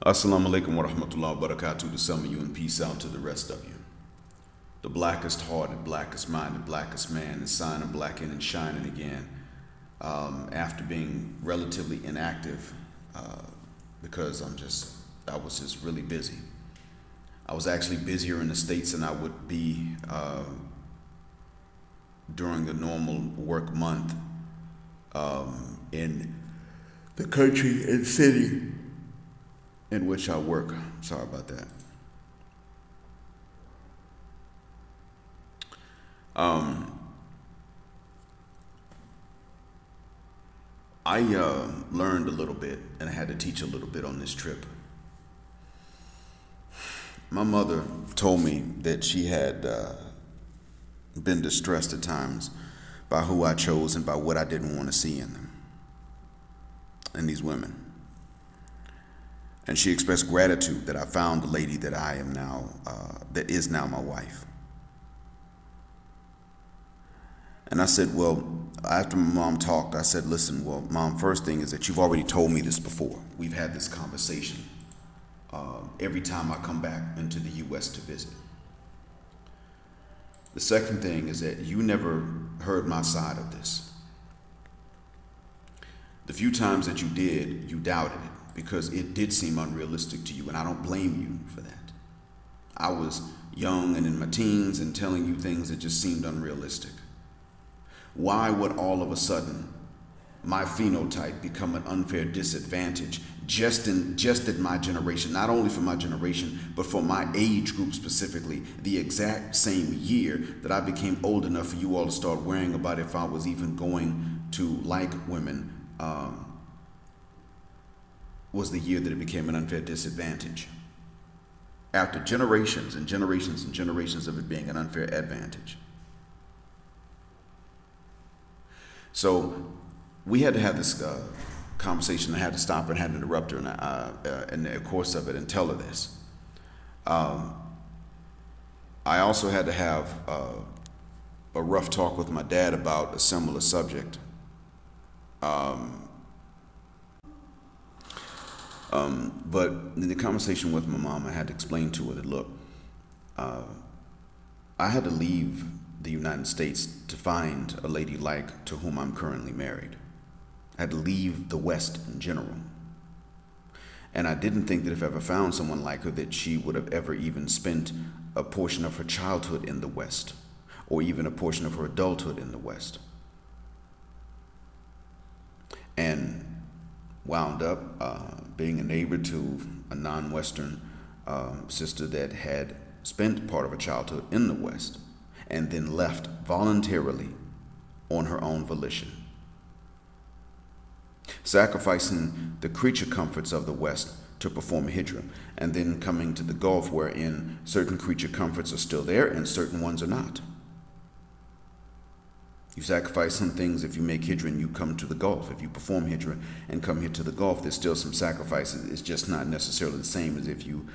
Assalamu alaikum wa rahmatullahi wa barakatuh to some of you, and peace out to the rest of you. The blackest hearted, blackest minded, blackest man is signing blacking and shining again after being relatively inactive because I was just really busy. I was actually busier in the States than I would be during a normal work month in the country and city in which I work. Sorry about that. I learned a little bit, and I had to teach a little bit on this trip. My mother told me that she had been distressed at times by who I chose and by what I didn't want to see in them, in these women. And she expressed gratitude that I found the lady that I am now, that is now my wife. And I said, well, after my mom talked, I said, listen, well, Mom, first thing is that you've already told me this before. We've had this conversation every time I come back into the U.S. to visit. The second thing is that you never heard my side of this. The few times that you did, you doubted it because it did seem unrealistic to you, and I don't blame you for that. I was young and in my teens and telling you things that just seemed unrealistic. Why would all of a sudden my phenotype become an unfair disadvantage just in my generation, not only for my generation, but for my age group specifically, the exact same year that I became old enough for you all to start worrying about if I was even going to like women, was the year that it became an unfair disadvantage. After generations and generations and generations of it being an unfair advantage. So we had to have this conversation. I had to stop her and had to interrupt her in the course of it and tell her this. I also had to have a rough talk with my dad about a similar subject. But in the conversation with my mom, I had to explain to her that, look, I had to leave the United States to find a lady to whom I'm currently married. I had to leave the West in general. And I didn't think that if I ever found someone like her that she would have ever even spent a portion of her childhood in the West, or even a portion of her adulthood in the West. And wound up being a neighbor to a non-Western sister that had spent part of her childhood in the West, and then left voluntarily on her own volition, sacrificing the creature comforts of the West to perform a hijrah, and then coming to the Gulf wherein certain creature comforts are still there and certain ones are not. You sacrifice some things if you make hijrah and you come to the Gulf. If you perform hijrah and come here to the Gulf, there's still some sacrifices. It's just not necessarily the same as if you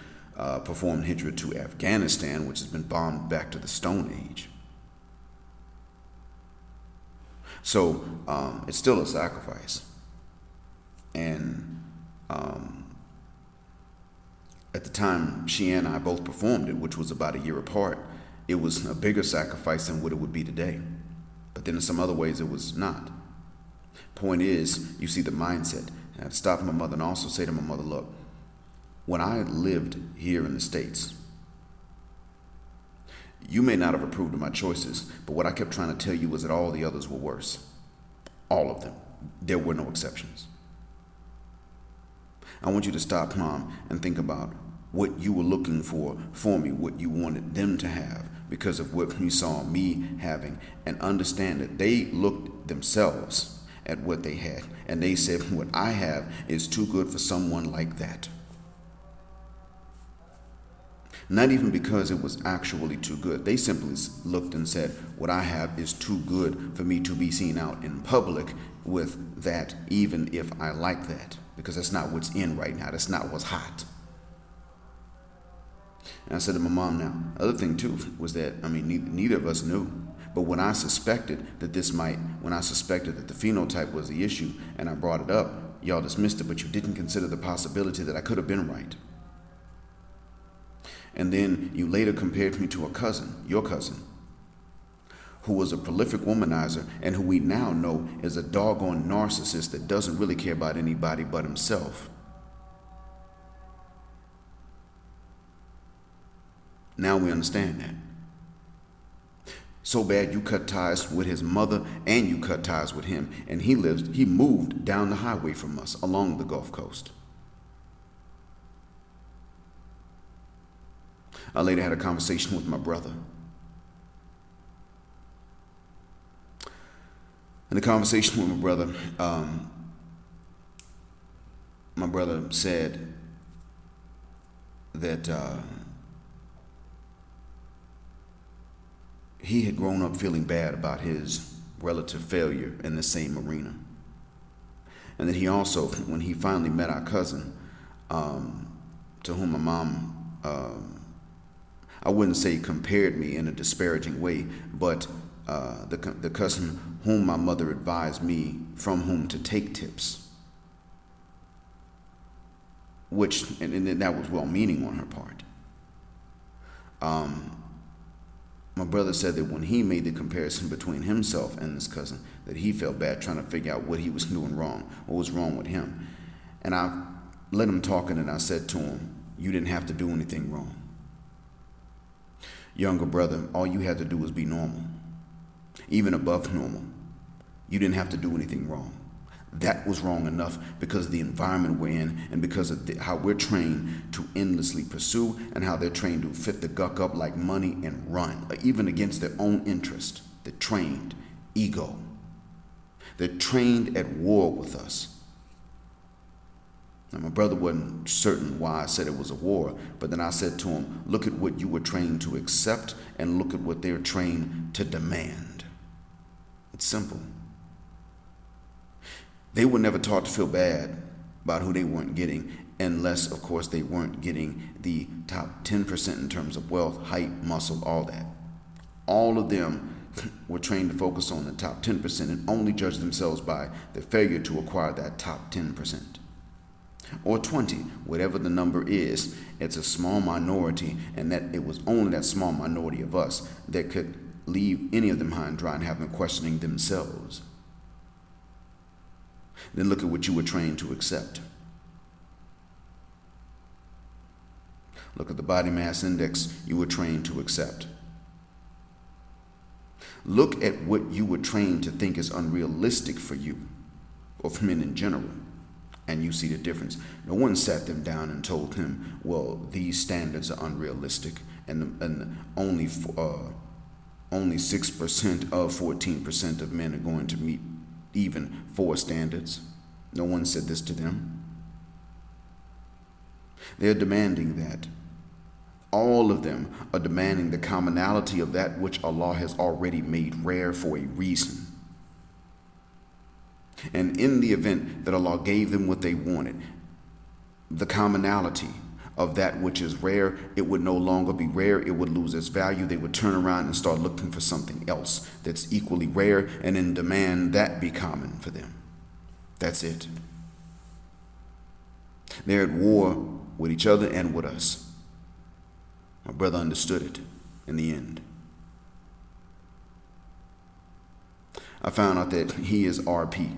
performed hijrah to Afghanistan, which has been bombed back to the Stone Age. So it's still a sacrifice. And at the time she and I both performed it, which was about a year apart, it was a bigger sacrifice than what it would be today. But then in some other ways it was not. Point is, you see the mindset. I had to stop my mother and also say to my mother, look, when I lived here in the States, you may not have approved of my choices, but what I kept trying to tell you was that all the others were worse. All of them. There were no exceptions. I want you to stop, Mom, and think about what you were looking for me, what you wanted them to have because of what you saw me having, and understand that they looked themselves at what they had, and they said, what I have is too good for someone like that. Not even because it was actually too good. They simply looked and said, what I have is too good for me to be seen out in public with that, even if I like that. Because that's not what's in right now. That's not what's hot. And I said to my mom now, the other thing too was that, neither of us knew. But when I suspected that when I suspected that the phenotype was the issue, and I brought it up, Y'all dismissed it, but you didn't consider the possibility that I could have been right. And then you later compared me to a cousin, your cousin, who was a prolific womanizer and who we now know is a doggone narcissist that doesn't really care about anybody but himself. Now we understand that. So bad you cut ties with his mother and you cut ties with him, and he moved down the highway from us along the Gulf Coast. I later had a conversation with my brother. In the conversation with my brother said that he had grown up feeling bad about his relative failure in the same arena. And that he also, when he finally met our cousin, to whom my mom, I wouldn't say compared me in a disparaging way, but the cousin whom my mother advised me from whom to take tips, which, and that was well-meaning on her part. My brother said that when he made the comparison between himself and this cousin, that he felt bad trying to figure out what he was doing wrong, what was wrong with him. And I let him talk, and I said to him, you didn't have to do anything wrong. Younger brother, all you had to do was be normal, even above normal. You didn't have to do anything wrong. That was wrong enough because of the environment we're in and because of how we're trained to endlessly pursue and how they're trained to fit the guck up like money and run, even against their own interest. They're trained ego. They're trained at war with us. Now, my brother wasn't certain why I said it was a war, but then I said to him, look at what you were trained to accept and look at what they're trained to demand. It's simple. They were never taught to feel bad about who they weren't getting, unless, of course, they weren't getting the top 10% in terms of wealth, height, muscle, all that. All of them were trained to focus on the top 10% and only judge themselves by their failure to acquire that top 10%. Or 20, whatever the number is. It's a small minority, and that it was only that small minority of us that could leave any of them high and dry and have them questioning themselves. Then look at what you were trained to accept. Look at the body mass index you were trained to accept. Look at what you were trained to think is unrealistic for you, or for men in general, and you see the difference. No one sat them down and told him, well, these standards are unrealistic, and only 6% of 14% of men are going to meet even 4 standards. No one said this to them. They're demanding that. All of them are demanding the commonality of that which Allah has already made rare for a reason. And in the event that Allah gave them what they wanted, the commonality of that which is rare, it would no longer be rare. It would lose its value. They would turn around and start looking for something else that's equally rare and then demand that be common for them. That's it. They're at war with each other and with us. My brother understood it in the end. I found out that he is RP.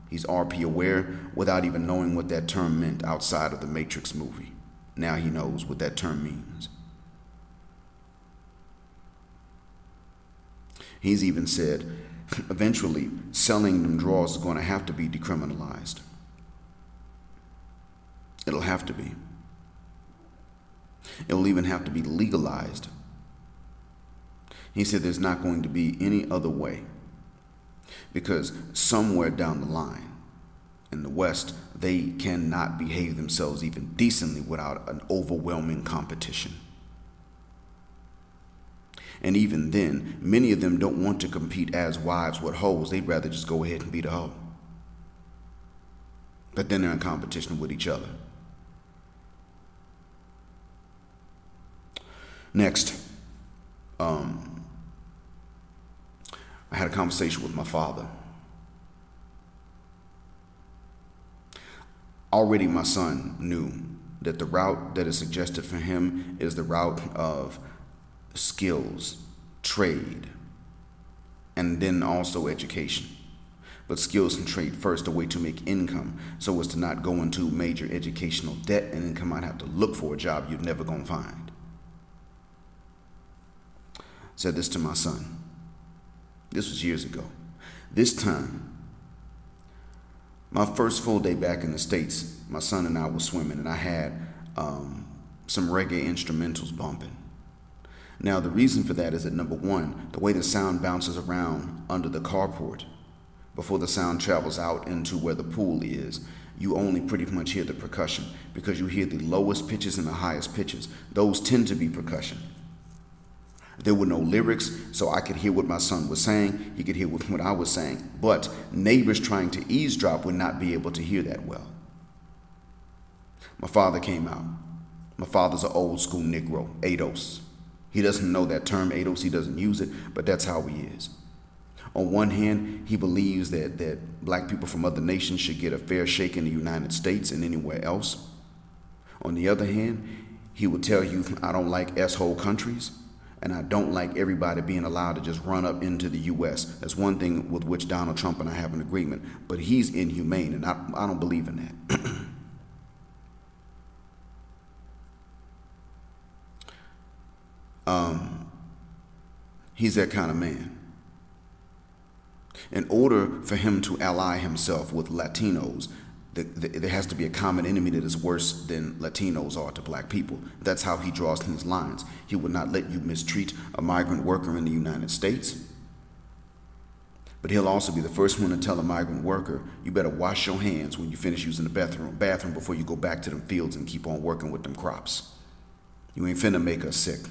He's RP aware without even knowing what that term meant outside of the Matrix movie. Now he knows what that term means. He's even said, eventually, selling them draws is going to have to be decriminalized. It'll have to be. It'll even have to be legalized. He said there's not going to be any other way, because somewhere down the line, in the West, they cannot behave themselves even decently without an overwhelming competition. And even then, many of them don't want to compete as wives with hoes. They'd rather just go ahead and be the hoe. But then they're in competition with each other. Next, I had a conversation with my father. Already my son knew that the route that is suggested for him is the route of skills, trade, and then also education. But skills and trade first, a way to make income so as to not go into major educational debt and then come out and have to look for a job you're never going to find. Said this to my son. This was years ago. This time, my first full day back in the States, my son and I were swimming, and I had some reggae instrumentals bumping. Now, the reason for that is that, number one, the way the sound bounces around under the carport before the sound travels out into where the pool is, you only pretty much hear the percussion because you hear the lowest pitches and the highest pitches. Those tend to be percussion. There were no lyrics, so I could hear what my son was saying. He could hear what I was saying. But neighbors trying to eavesdrop would not be able to hear that well. My father came out. My father's an old school Negro, ADOS. He doesn't know that term ADOS. He doesn't use it, but that's how he is. On one hand, he believes that black people from other nations should get a fair shake in the United States and anywhere else. On the other hand, he will tell you, I don't like S-hole countries, and I don't like everybody being allowed to just run up into the U.S. That's one thing with which Donald Trump and I have an agreement, but he's inhumane, and I don't believe in that. He's that kind of man. In order for him to ally himself with Latinos, there has to be a common enemy that is worse than Latinos are to black people. That's how he draws his lines. He would not let you mistreat a migrant worker in the United States. But he'll also be the first one to tell a migrant worker, you better wash your hands when you finish using the bathroom before you go back to them fields and keep on working with them crops. You ain't finna make us sick.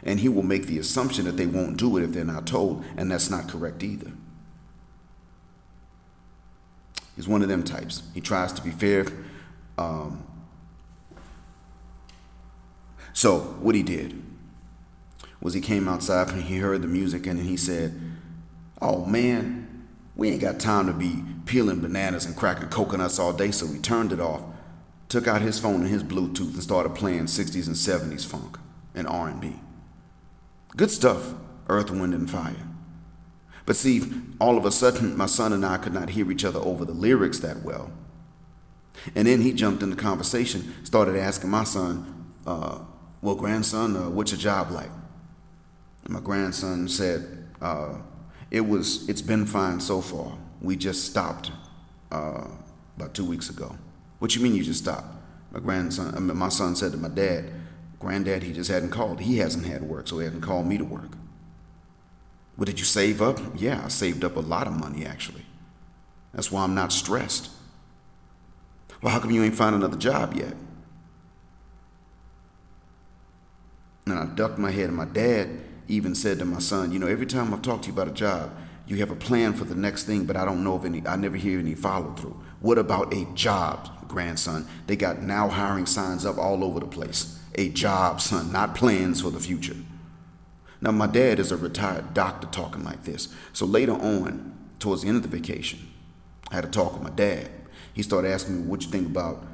And he will make the assumption that they won't do it if they're not told, and that's not correct either. He's one of them types. He tries to be fair. So what he did was he came outside and he heard the music and he said, oh man, we ain't got time to be peeling bananas and cracking coconuts all day. So he turned it off, took out his phone and his Bluetooth and started playing 60s and 70s funk and R&B. Good stuff, Earth, Wind, and Fire. But see, all of a sudden, my son and I could not hear each other over the lyrics that well. And then he jumped in the conversation, started asking my son, well, grandson, what's your job like? And my grandson said, it's been fine so far. We just stopped about 2 weeks ago. What you mean you just stopped? My son said to my dad, Granddad, he just hadn't called. He hasn't had work, so he hasn't called me to work. Well, did you save up? Yeah, I saved up a lot of money, actually. That's why I'm not stressed. Well, how come you ain't found another job yet? And I ducked my head, and my dad even said to my son, you know, every time I've talked to you about a job, you have a plan for the next thing, but I don't know of any, I never hear any follow through. What about a job, grandson? They got now hiring signs up all over the place. A job, son, not plans for the future. Now, my dad is a retired doctor talking like this. So later on, towards the end of the vacation, I had a talk with my dad. He started asking me, what you think about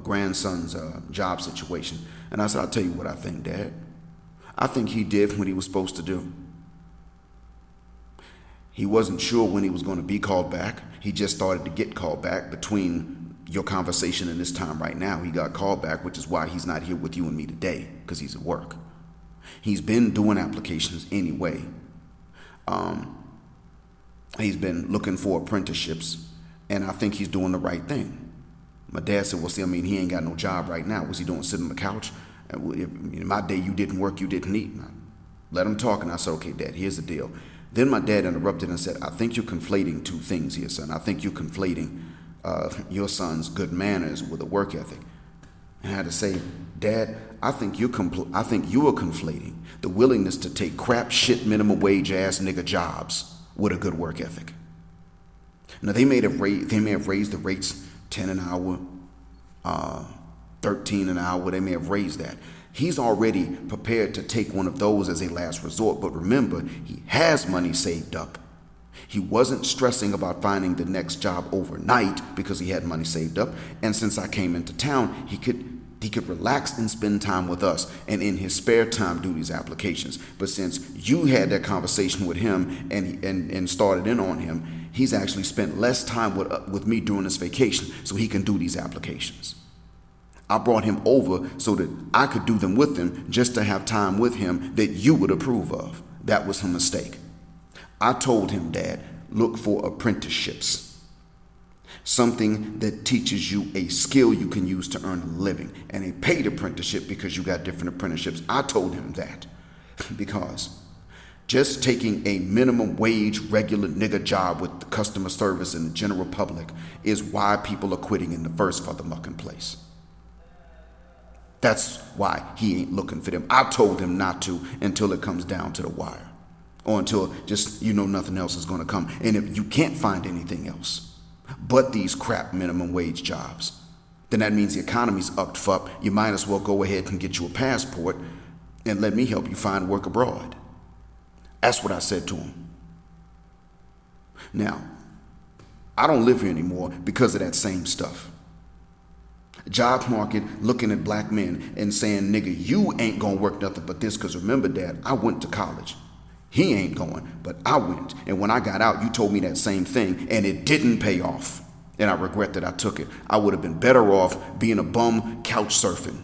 grandson's job situation? And I said, I'll tell you what I think, Dad. I think he did what he was supposed to do. He wasn't sure when he was going to be called back. He just started to get called back between your conversation and this time right now. He got called back, which is why he's not here with you and me today, because he's at work. He's been doing applications anyway. He's been looking for apprenticeships, and I think he's doing the right thing. My dad said, well, see, I mean, he ain't got no job right now. What's he doing, sitting on the couch? In my day, you didn't work, you didn't eat. Let him talk, and I said, okay, Dad, here's the deal. Then my dad interrupted and said, I think you're conflating two things here, son. I think you're conflating your son's good manners with a work ethic. And I had to say, Dad, I think you are conflating the willingness to take crap, shit, minimum wage ass nigga jobs with a good work ethic. Now they may have raised the rates 10 an hour, 13 an hour. They may have raised that. He's already prepared to take one of those as a last resort. But remember, he has money saved up. He wasn't stressing about finding the next job overnight because he had money saved up. And since I came into town, he could relax and spend time with us and in his spare time do these applications. But since you had that conversation with him and started in on him, he's actually spent less time with me during his vacation so he can do these applications. I brought him over so that I could do them with him just to have time with him that you would approve of. That was a mistake. I told him, Dad, look for apprenticeships. Something that teaches you a skill you can use to earn a living, and a paid apprenticeship because you got different apprenticeships. I told him that because just taking a minimum wage regular nigger job with the customer service and the general public is why people are quitting in the first fucking place. That's why he ain't looking for them. I told him not to until it comes down to the wire. Or until just, nothing else is going to come. And if you can't find anything else but these crap minimum wage jobs, then that means the economy's up. You might as well go ahead and get you a passport and let me help you find work abroad. That's what I said to him. Now, I don't live here anymore because of that same stuff. Job market looking at black men and saying, nigga, you ain't gonna work nothing but this, because remember, Dad, I went to college. He ain't going, but I went. And when I got out, you told me that same thing, and it didn't pay off. And I regret that I took it. I would have been better off being a bum couch surfing.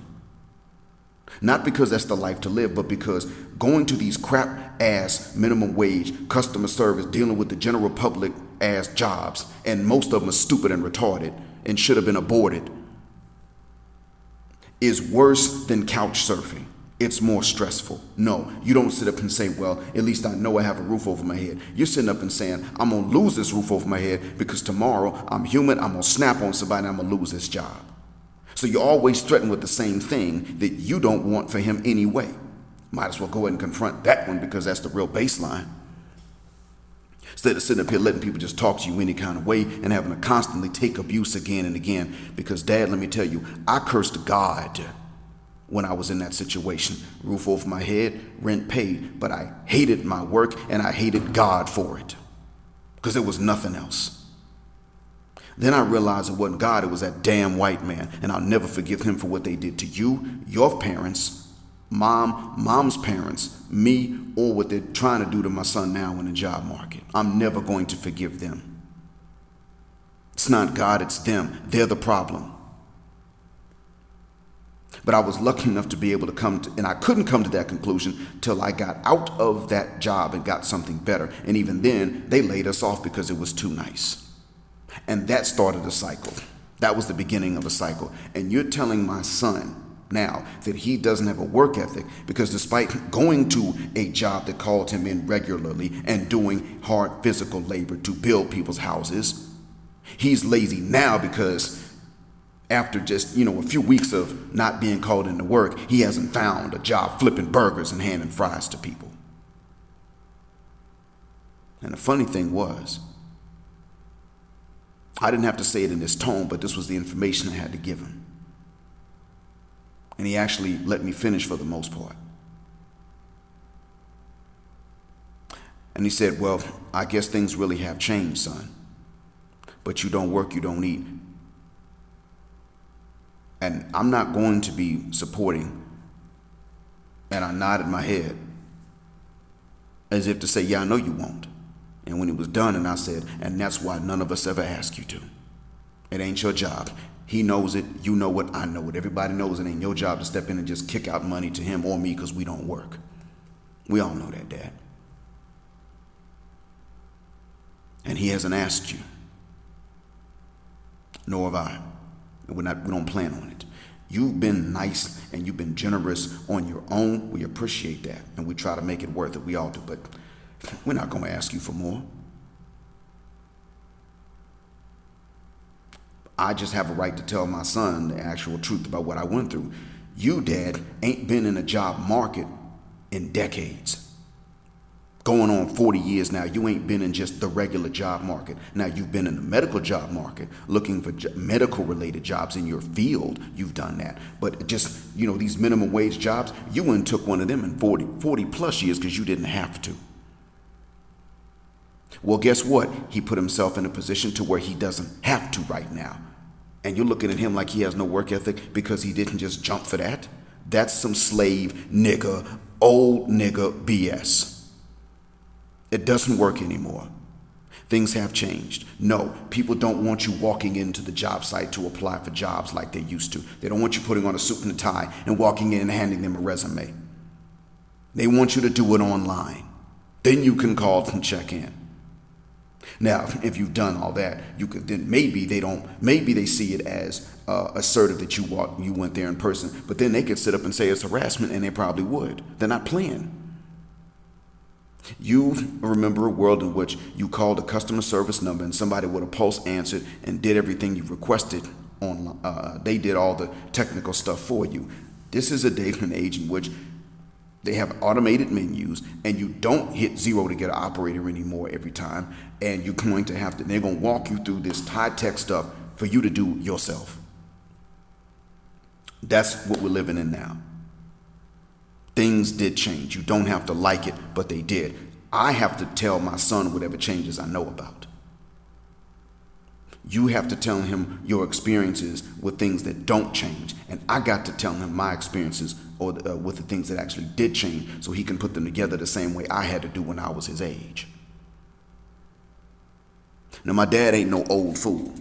Not because that's the life to live, but because going to these crap ass minimum wage, customer service, dealing with the general public ass jobs, and most of them are stupid and retarded and should have been aborted, is worse than couch surfing. It's more stressful. No, you don't sit up and say, well, at least I know I have a roof over my head. You're sitting up and saying, I'm going to lose this roof over my head because tomorrow I'm human, I'm going to snap on somebody, and I'm going to lose this job. So you're always threatened with the same thing that you don't want for him anyway. Might as well go ahead and confront that one because that's the real baseline. Instead of sitting up here letting people just talk to you any kind of way and having to constantly take abuse again and again. Because, Dad, let me tell you, I cursed God when I was in that situation. Roof over my head, rent paid, but I hated my work and I hated God for it because there was nothing else. Then I realized it wasn't God, it was that damn white man, and I'll never forgive him for what they did to you, your parents, mom's parents, me, or what they're trying to do to my son now in the job market. I'm never going to forgive them. It's not God, it's them. They're the problem. But I was lucky enough to be able to come to, and I couldn't come to that conclusion till I got out of that job and got something better. And even then, they laid us off because it was too nice. And that started a cycle. That was the beginning of a cycle. And you're telling my son now that he doesn't have a work ethic because despite going to a job that called him in regularly and doing hard physical labor to build people's houses, he's lazy now because after just, a few weeks of not being called into work, he hasn't found a job flipping burgers and handing fries to people. And the funny thing was, I didn't have to say it in this tone, but this was the information I had to give him. And he actually let me finish for the most part. And he said, well, I guess things really have changed, son. But you don't work, you don't eat. And I'm not going to be supporting. And I nodded my head as if to say, yeah, I know you won't. And when it was done, and I said, and that's why none of us ever ask you to. It ain't your job. He knows it. You know it. I know it. Everybody knows it ain't your job to step in and just kick out money to him or me because we don't work. We all know that, Dad. And he hasn't asked you. Nor have I. We don't plan on it. You've been nice and you've been generous on your own. We appreciate that. And we try to make it worth it. We all do. But we're not going to ask you for more. I just have a right to tell my son the actual truth about what I went through. You, Dad, ain't been in a job market in decades. Going on 40 years now, you ain't been in just the regular job market. Now, you've been in the medical job market, looking for medical-related jobs in your field. You've done that. But just, these minimum wage jobs, you went and took one of them in 40 plus years because you didn't have to. Well, guess what? He put himself in a position to where he doesn't have to right now. And you're looking at him like he has no work ethic because he didn't just jump for that. That's some slave nigga, old nigga BS. It doesn't work anymore. Things have changed. No, people don't want you walking into the job site to apply for jobs like they used to. They don't want you putting on a suit and a tie and walking in and handing them a resume. They want you to do it online. Then you can call and check in. Now, if you've done all that, you could then maybe they see it as assertive that you went there in person, but then they could sit up and say it's harassment, and they probably would. They're not playing. You remember a world in which you called a customer service number and somebody with a pulse answered and did everything you requested online. They did all the technical stuff for you. This is a day and age in which they have automated menus, and you don't hit 0 to get an operator anymore every time. And they're going to walk you through this high-tech stuff for you to do yourself. That's what we're living in now. Things did change. You don't have to like it, but they did. I have to tell my son whatever changes I know about. You have to tell him your experiences with things that don't change. And I got to tell him my experiences with the things that actually did change, so he can put them together the same way I had to do when I was his age. Now, my dad ain't no old fool.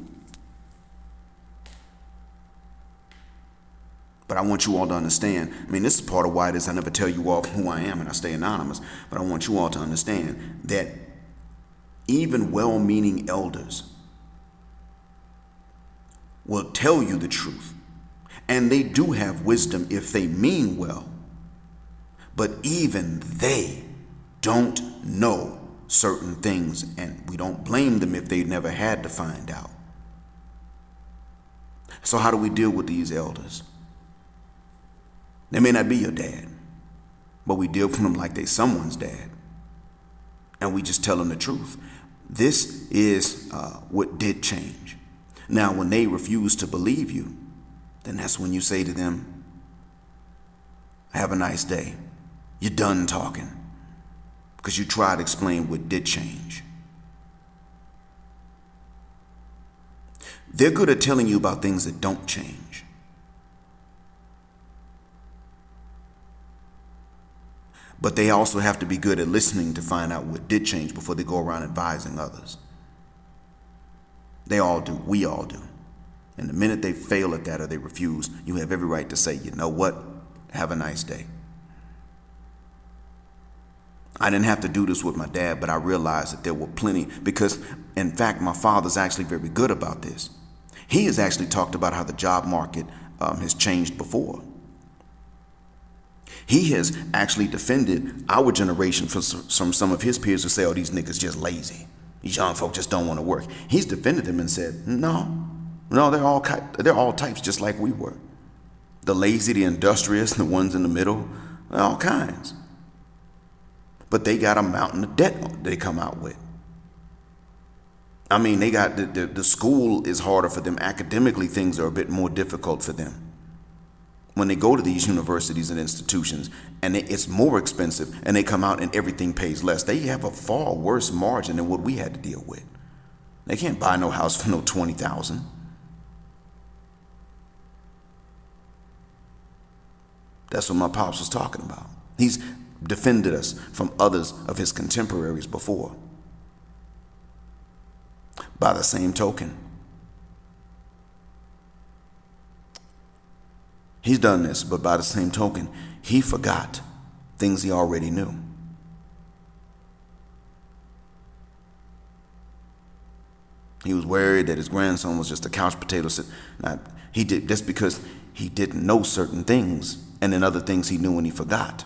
But I want you all to understand, this is part of why it is I never tell you all who I am and I stay anonymous, but I want you all to understand that even well-meaning elders will tell you the truth. And they do have wisdom if they mean well. But even they don't know certain things, and we don't blame them if they never had to find out. So how do we deal with these elders? They may not be your dad, but we deal with them like they're someone's dad. And we just tell them the truth. This is what did change. Now, when they refuse to believe you, then that's when you say to them, have a nice day. You're done talking. Because you tried to explain what did change. They're good at telling you about things that don't change. But they also have to be good at listening to find out what did change before they go around advising others. They all do. We all do. And the minute they fail at that or they refuse, you have every right to say, you know what? Have a nice day. I didn't have to do this with my dad, but I realized that there were plenty, because in fact, my father's actually very good about this. He has actually talked about how the job market has changed before. He has actually defended our generation from some of his peers who say, oh, these niggas just lazy. These young folk just don't want to work. He's defended them and said, no, they're all types just like we were. The lazy, the industrious, the ones in the middle, all kinds. But they got a mountain of debt they come out with. They got the school is harder for them. Academically, things are a bit more difficult for them. When they go to these universities and institutions, and it's more expensive, and they come out and everything pays less, they have a far worse margin than what we had to deal with. They can't buy no house for no $20,000. That's what my pops was talking about. He's defended us from others of his contemporaries before. By the same token, he's done this, but by the same token, he forgot things he already knew. He was worried that his grandson was just a couch potato. He did just because he didn't know certain things, and then other things he knew and he forgot.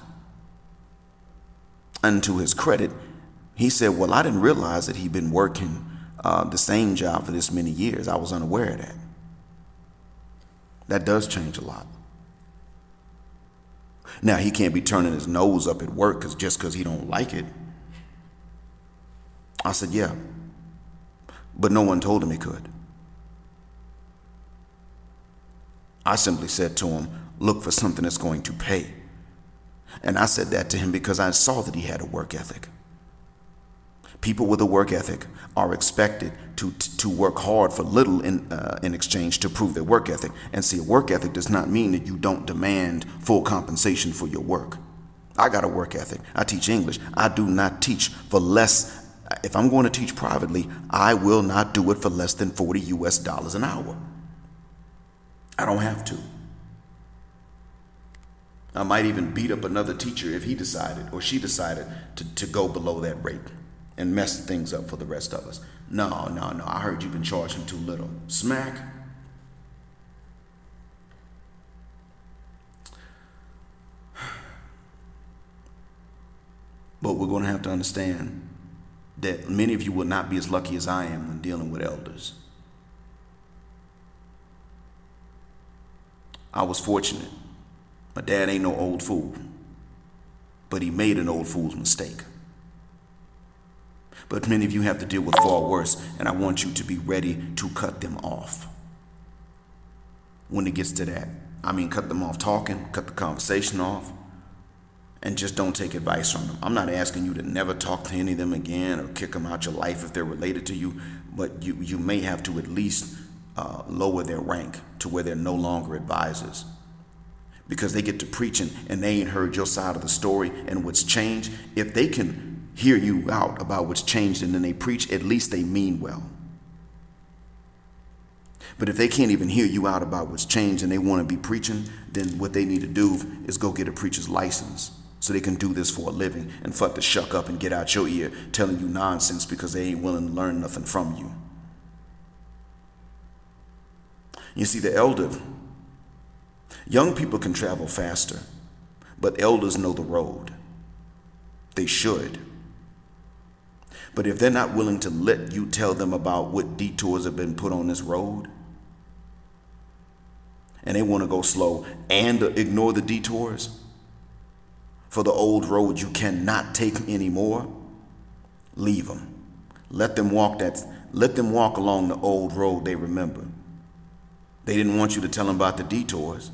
And to his credit, he said, well, I didn't realize that he'd been working the same job for this many years. I was unaware of that. That does change a lot. Now, he can't be turning his nose up at work just because he don't like it. I said, yeah, but no one told him he could. I simply said to him, look for something that's going to pay. And I said that to him because I saw that he had a work ethic. People with a work ethic are expected to work hard for little in exchange to prove their work ethic. And see, a work ethic does not mean that you don't demand full compensation for your work. I got a work ethic. I teach English. I do not teach for less. If I'm going to teach privately, I will not do it for less than $40 an hour. I don't have to. I might even beat up another teacher if he decided or she decided to go below that rate and mess things up for the rest of us. No. I heard you've been charging too little. Smack. But we're going to have to understand that many of you will not be as lucky as I am when dealing with elders. I was fortunate. My dad ain't no old fool, but he made an old fool's mistake. But many of you have to deal with far worse, and I want you to be ready to cut them off. When it gets to that, I mean, cut them off talking, cut the conversation off, and just don't take advice from them. I'm not asking you to never talk to any of them again or kick them out your life if they're related to you, but you may have to at least lower their rank to where they're no longer advisors. Because they get to preaching and they ain't heard your side of the story and what's changed. If they can hear you out about what's changed and then they preach, at least they mean well. But if they can't even hear you out about what's changed and they want to be preaching, then what they need to do is go get a preacher's license so they can do this for a living and fuck the shuck up and get out your ear telling you nonsense because they ain't willing to learn nothing from you. You see, the elder, young people can travel faster, but elders know the road. They should. But if they're not willing to let you tell them about what detours have been put on this road, and they want to go slow and ignore the detours for the old road you cannot take anymore, leave them. Let them walk along the old road they remember. They didn't want you to tell them about the detours.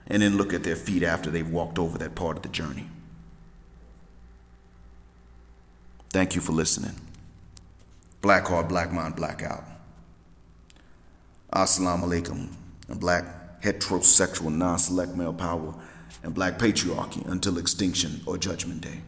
And then look at their feet after they've walked over that part of the journey. Thank you for listening. Black Heart, Black Mind, Blackout. Assalamu alaikum. And black heterosexual non-select male power and black patriarchy until extinction or judgment day.